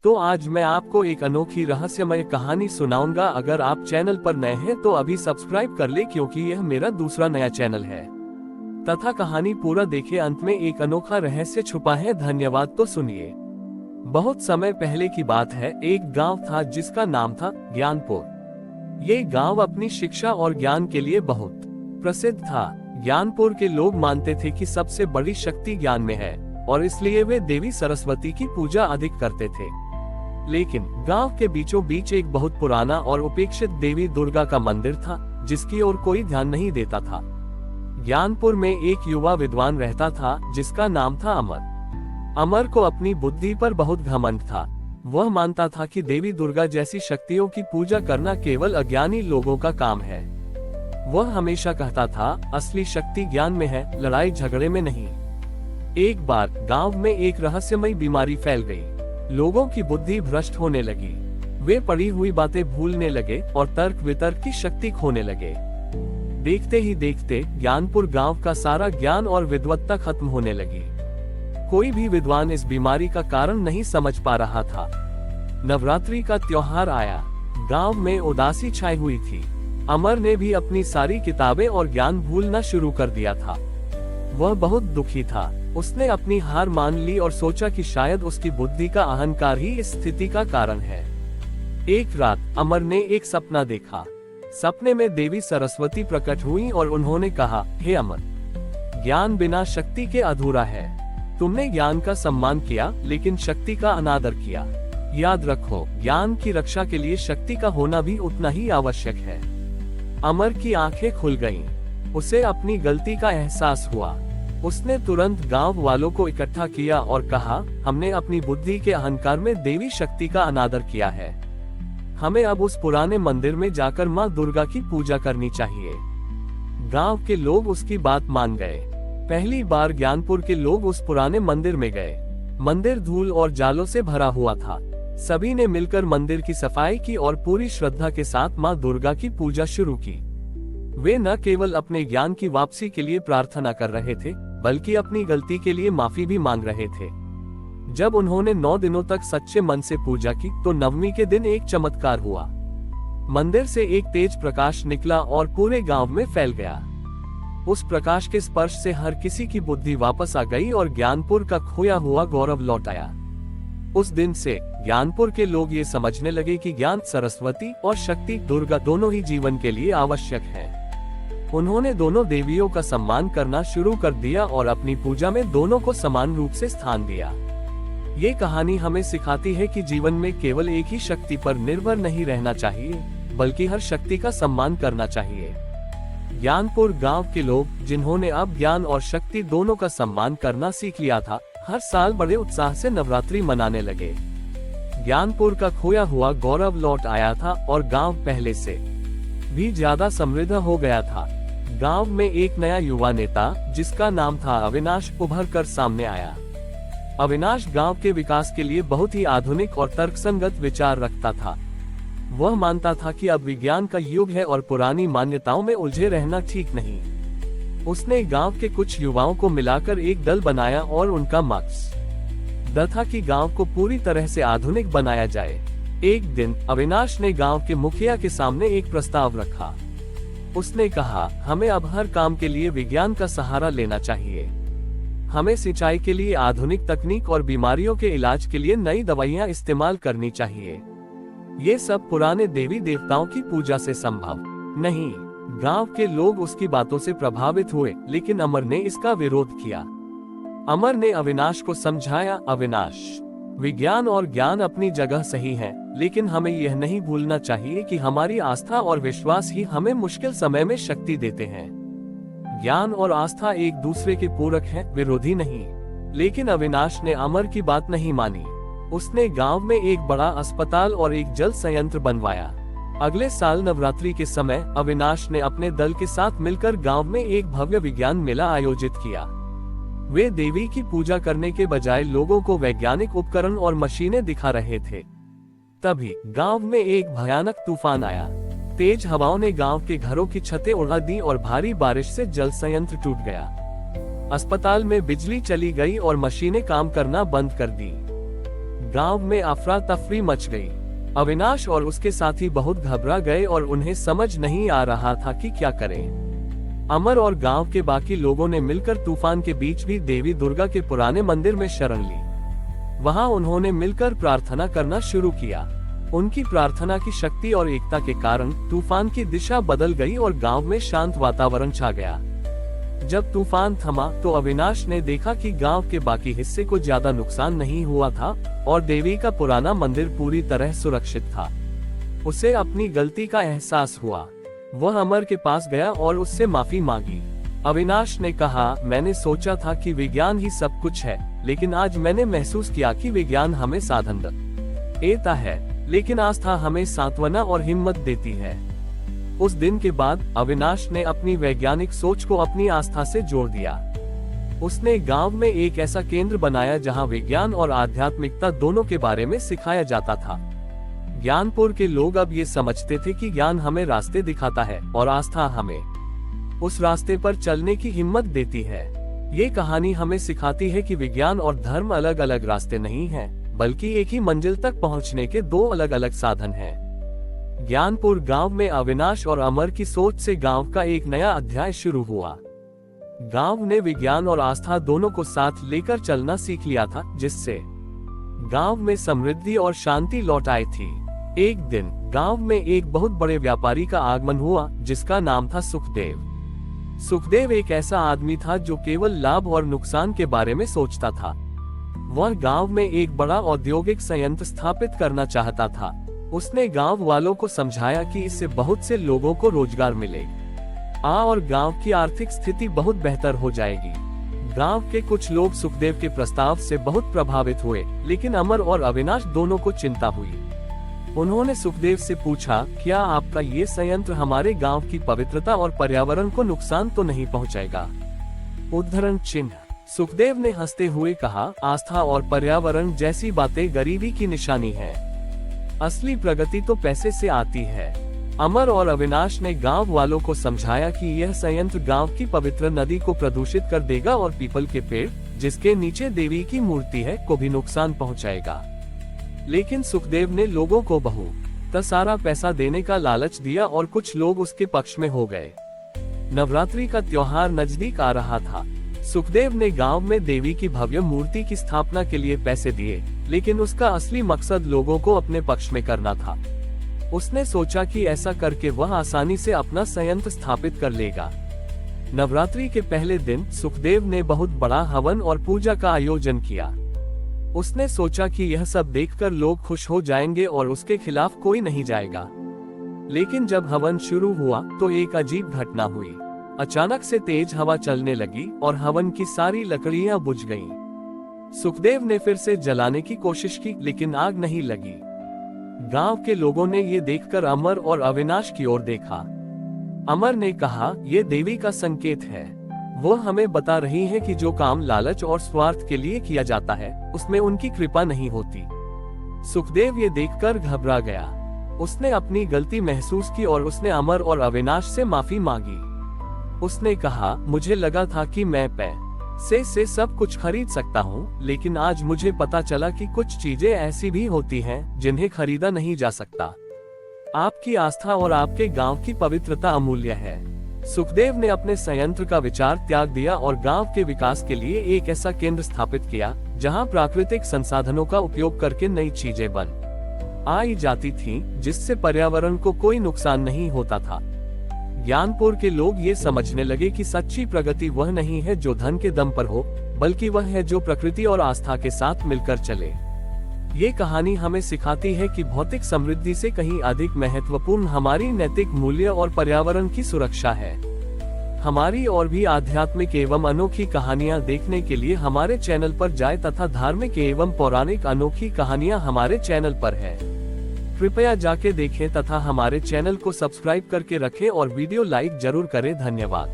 तो आज मैं आपको एक अनोखी रहस्यमय कहानी सुनाऊंगा। अगर आप चैनल पर नए हैं तो अभी सब्सक्राइब कर ले, क्योंकि यह मेरा दूसरा नया चैनल है। तथा कहानी पूरा देखे, अंत में एक अनोखा रहस्य छुपा है। धन्यवाद। तो सुनिए। बहुत समय पहले की बात है। एक गांव था जिसका नाम था ज्ञानपुर। ये गांव अपनी शिक्षा और ज्ञान के लिए बहुत प्रसिद्ध था। ज्ञानपुर के लोग मानते थे कि सबसे बड़ी शक्ति ज्ञान में है, और इसलिए वे देवी सरस्वती की पूजा अधिक करते थे। लेकिन गांव के बीचों बीच एक बहुत पुराना और उपेक्षित देवी दुर्गा का मंदिर था, जिसकी ओर कोई ध्यान नहीं देता था। ज्ञानपुर में एक युवा विद्वान रहता था जिसका नाम था अमर। अमर को अपनी बुद्धि पर बहुत घमंड था। वह मानता था कि देवी दुर्गा जैसी शक्तियों की पूजा करना केवल अज्ञानी लोगों का काम है। वह हमेशा कहता था, असली शक्ति ज्ञान में है, लड़ाई झगड़े में नहीं। एक बार गांव में एक रहस्यमय बीमारी फैल गई। लोगों की बुद्धि भ्रष्ट होने लगी। वे पढ़ी हुई बातें भूलने लगे और तर्क वितर्क की शक्ति खोने लगे। देखते ही देखते ज्ञानपुर गांव का सारा ज्ञान और विद्वत्ता खत्म होने लगी। कोई भी विद्वान इस बीमारी का कारण नहीं समझ पा रहा था। नवरात्रि का त्योहार आया। गांव में उदासी छाई हुई थी। अमर ने भी अपनी सारी किताबें और ज्ञान भूलना शुरू कर दिया था। वह बहुत दुखी था। उसने अपनी हार मान ली और सोचा कि शायद उसकी बुद्धि का अहंकार ही इस स्थिति का कारण है। एक रात अमर ने एक सपना देखा। सपने में देवी सरस्वती प्रकट हुई और उन्होंने कहा, हे अमर, ज्ञान बिना शक्ति के अधूरा है। तुमने ज्ञान का सम्मान किया, लेकिन शक्ति का अनादर किया। याद रखो, ज्ञान की रक्षा के लिए शक्ति का होना भी उतना ही आवश्यक है। अमर की आंखें खुल गईं। उसे अपनी गलती का एहसास हुआ। उसने तुरंत गांव वालों को इकट्ठा किया और कहा, हमने अपनी बुद्धि के अहंकार में देवी शक्ति का अनादर किया है। हमें अब उस पुराने मंदिर में जाकर मां दुर्गा की पूजा करनी चाहिए। गांव के लोग उसकी बात मान गए। पहली बार ज्ञानपुर के लोग उस पुराने मंदिर में गए। मंदिर धूल और जालों से भरा हुआ था। सभी ने मिलकर मंदिर की सफाई की और पूरी श्रद्धा के साथ मां दुर्गा की पूजा शुरू की। वे न केवल अपने ज्ञान की वापसी के लिए प्रार्थना कर रहे थे, बल्कि अपनी गलती के लिए माफी भी मांग रहे थे। जब उन्होंने 9 दिनों तक सच्चे मन से पूजा की, तो नवमी के दिन एक चमत्कार हुआ। मंदिर से एक तेज प्रकाश निकला और पूरे गांव में फैल गया। उस प्रकाश के स्पर्श से हर किसी की बुद्धि वापस आ गई और ज्ञानपुर का खोया हुआ गौरव लौट आया। उस दिन से ज्ञानपुर के लोग ये समझने लगे कि ज्ञान सरस्वती और शक्ति दुर्गा दोनों ही जीवन के लिए आवश्यक है। उन्होंने दोनों देवियों का सम्मान करना शुरू कर दिया और अपनी पूजा में दोनों को समान रूप से स्थान दिया। ये कहानी हमें सिखाती है कि जीवन में केवल एक ही शक्ति पर निर्भर नहीं रहना चाहिए, बल्कि हर शक्ति का सम्मान करना चाहिए। ज्ञानपुर गांव के लोग, जिन्होंने अब ज्ञान और शक्ति दोनों का सम्मान करना सीख लिया था, हर साल बड़े उत्साह से नवरात्रि मनाने लगे। ज्ञानपुर का खोया हुआ गौरव लौट आया था और गांव पहले से भी ज्यादा समृद्ध हो गया था। गांव में एक नया युवा नेता, जिसका नाम था अविनाश, उभर कर सामने आया। अविनाश गांव के विकास के लिए बहुत ही आधुनिक और तर्कसंगत विचार रखता था। वह मानता था कि अब विज्ञान का युग है और पुरानी मान्यताओं में उलझे रहना ठीक नहीं। उसने गांव के कुछ युवाओं को मिलाकर एक दल बनाया और उनका मकसद था कि गांव को पूरी तरह से आधुनिक बनाया जाए। एक दिन अविनाश ने गांव के मुखिया के सामने एक प्रस्ताव रखा। उसने कहा, हमें अब हर काम के लिए विज्ञान का सहारा लेना चाहिए। हमें सिंचाई के लिए आधुनिक तकनीक और बीमारियों के इलाज के लिए नई दवाइयां इस्तेमाल करनी चाहिए। ये सब पुराने देवी देवताओं की पूजा से संभव नहीं। गांव के लोग उसकी बातों से प्रभावित हुए, लेकिन अमर ने इसका विरोध किया। अमर ने अविनाश को समझाया, अविनाश, विज्ञान और ज्ञान अपनी जगह सही है, लेकिन हमें यह नहीं भूलना चाहिए कि हमारी आस्था और विश्वास ही हमें मुश्किल समय में शक्ति देते हैं। ज्ञान और आस्था एक दूसरे के पूरक हैं, विरोधी नहीं। लेकिन अविनाश ने अमर की बात नहीं मानी। उसने गांव में एक बड़ा अस्पताल और एक जल संयंत्र बनवाया। अगले साल नवरात्रि के समय अविनाश ने अपने दल के साथ मिलकर गांव में एक भव्य विज्ञान मेला आयोजित किया। वे देवी की पूजा करने के बजाय लोगों को वैज्ञानिक उपकरण और मशीनें दिखा रहे थे। तभी गांव में एक भयानक तूफान आया। तेज हवाओं ने गांव के घरों की छतें उड़ा दी और भारी बारिश से जल संयंत्र टूट गया। अस्पताल में बिजली चली गई और मशीनें काम करना बंद कर दी। गांव में अफरा तफरी मच गई। अविनाश और उसके साथी बहुत घबरा गए और उन्हें समझ नहीं आ रहा था कि क्या करें। अमर और गांव के बाकी लोगों ने मिलकर तूफान के बीच भी देवी दुर्गा के पुराने मंदिर में शरण ली। वहां उन्होंने मिलकर प्रार्थना करना शुरू किया। उनकी प्रार्थना की शक्ति और एकता के कारण तूफान की दिशा बदल गई और गांव में शांत वातावरण छा गया। जब तूफान थमा तो अविनाश ने देखा कि गांव के बाकी हिस्से को ज्यादा नुकसान नहीं हुआ था और देवी का पुराना मंदिर पूरी तरह सुरक्षित था। उसे अपनी गलती का एहसास हुआ। वह अमर के पास गया और उससे माफी मांगी। अविनाश ने कहा, मैंने सोचा था कि विज्ञान ही सब कुछ है, लेकिन आज मैंने महसूस किया कि विज्ञान हमें साधन देता है, लेकिन आस्था हमें सांत्वना और हिम्मत देती है। उस दिन के बाद अविनाश ने अपनी वैज्ञानिक सोच को अपनी आस्था से जोड़ दिया। उसने गांव में एक ऐसा केंद्र बनाया जहां विज्ञान और आध्यात्मिकता दोनों के बारे में सिखाया जाता था। ज्ञानपुर के लोग अब ये समझते थे कि ज्ञान हमें रास्ते दिखाता है और आस्था हमें उस रास्ते पर चलने की हिम्मत देती है। ये कहानी हमें सिखाती है कि विज्ञान और धर्म अलग अलग रास्ते नहीं हैं, बल्कि एक ही मंजिल तक पहुंचने के दो अलग अलग साधन हैं। ज्ञानपुर गांव में अविनाश और अमर की सोच से गांव का एक नया अध्याय शुरू हुआ। गांव ने विज्ञान और आस्था दोनों को साथ लेकर चलना सीख लिया था, जिससे गांव में समृद्धि और शांति लौट आई थी। एक दिन गांव में एक बहुत बड़े व्यापारी का आगमन हुआ, जिसका नाम था सुखदेव। सुखदेव एक ऐसा आदमी था जो केवल लाभ और नुकसान के बारे में सोचता था। वह गांव में एक बड़ा औद्योगिक संयंत्र स्थापित करना चाहता था। उसने गांव वालों को समझाया कि इससे बहुत से लोगों को रोजगार मिलेगा और गांव की आर्थिक स्थिति बहुत बेहतर हो जाएगी। गांव के कुछ लोग सुखदेव के प्रस्ताव से बहुत प्रभावित हुए, लेकिन अमर और अविनाश दोनों को चिंता हुई। उन्होंने सुखदेव से पूछा, क्या आपका ये संयंत्र हमारे गांव की पवित्रता और पर्यावरण को नुकसान तो नहीं पहुंचाएगा? उद्धरण चिन्ह। सुखदेव ने हंसते हुए कहा, आस्था और पर्यावरण जैसी बातें गरीबी की निशानी है। असली प्रगति तो पैसे से आती है। अमर और अविनाश ने गांव वालों को समझाया कि यह संयंत्र गांव की पवित्र नदी को प्रदूषित कर देगा और पीपल के पेड़, जिसके नीचे देवी की मूर्ति है, को भी नुकसान पहुंचाएगा। लेकिन सुखदेव ने लोगों को बहुत सारा पैसा देने का लालच दिया और कुछ लोग उसके पक्ष में हो गए। नवरात्रि का त्योहार नजदीक आ रहा था। सुखदेव ने गांव में देवी की भव्य मूर्ति की स्थापना के लिए पैसे दिए, लेकिन उसका असली मकसद लोगों को अपने पक्ष में करना था। उसने सोचा कि ऐसा करके वह आसानी से अपना संयंत्र स्थापित कर लेगा। नवरात्रि के पहले दिन सुखदेव ने बहुत बड़ा हवन और पूजा का आयोजन किया। उसने सोचा कि यह सब देखकर लोग खुश हो जाएंगे और उसके खिलाफ कोई नहीं जाएगा। लेकिन जब हवन शुरू हुआ तो एक अजीब घटना हुई। अचानक से तेज हवा चलने लगी और हवन की सारी लकड़ियां बुझ गईं। सुखदेव ने फिर से जलाने की कोशिश की, लेकिन आग नहीं लगी। गांव के लोगों ने ये देखकर अमर और अविनाश की ओर देखा। अमर ने कहा, ये देवी का संकेत है। वो हमें बता रही है कि जो काम लालच और स्वार्थ के लिए किया जाता है, उसमें उनकी कृपा नहीं होती। सुखदेव ये देखकर घबरा गया। उसने अपनी गलती महसूस की और उसने अमर और अविनाश से माफी मांगी। उसने कहा, मुझे लगा था कि मैं पैसे से सब कुछ खरीद सकता हूँ, लेकिन आज मुझे पता चला कि कुछ चीजें ऐसी भी होती हैं जिन्हें खरीदा नहीं जा सकता। आपकी आस्था और आपके गांव की पवित्रता अमूल्य है। सुखदेव ने अपने संयंत्र का विचार त्याग दिया और गांव के विकास के लिए एक ऐसा केंद्र स्थापित किया जहां प्राकृतिक संसाधनों का उपयोग करके नई चीजें बन आई जाती थीं, जिससे पर्यावरण को कोई नुकसान नहीं होता था। ज्ञानपुर के लोग ये समझने लगे कि सच्ची प्रगति वह नहीं है जो धन के दम पर हो, बल्कि वह है जो प्रकृति और आस्था के साथ मिलकर चले। ये कहानी हमें सिखाती है कि भौतिक समृद्धि से कहीं अधिक महत्वपूर्ण हमारी नैतिक मूल्य और पर्यावरण की सुरक्षा है। हमारी और भी आध्यात्मिक एवं अनोखी कहानियाँ देखने के लिए हमारे चैनल पर जाएं तथा धार्मिक एवं पौराणिक अनोखी कहानियाँ हमारे चैनल पर है। कृपया जाके देखें तथा हमारे चैनल को सब्सक्राइब करके रखें और वीडियो लाइक जरूर करें। धन्यवाद।